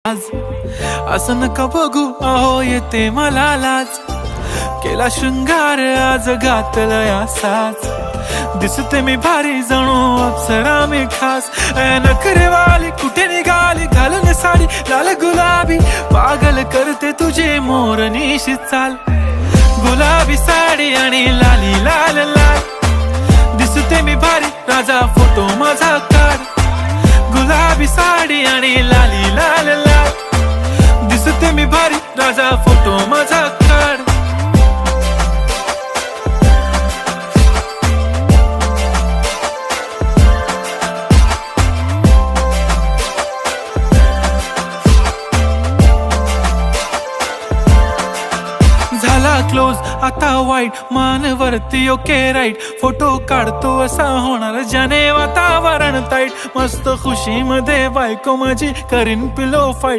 आज असं नका बघू अहो येते मला लाज केला शृंगार आज घातला असाच दिसते मी भारी जणू अप्सरा मी खास नखरेवाली कुठे निघाली घालून साडी लाल गुलाबी पागल करते तुझे मोरनीशी चाल गुलाबी साडी आणि लाली लाल लाल दिसते मी भारी राजा फोटो माझा काढ गुलाबी साडी आणि लाली लाल लाल दिसते मी भारी राजा फोटो माझा काढ झाला क्लोज आता वाईट मानवरती ओके राईट फोटो काढतो असा होणार ज्याने वातावरण ताईट मस्त खुशी मध्ये बायको माझी करीन पिलो फाईट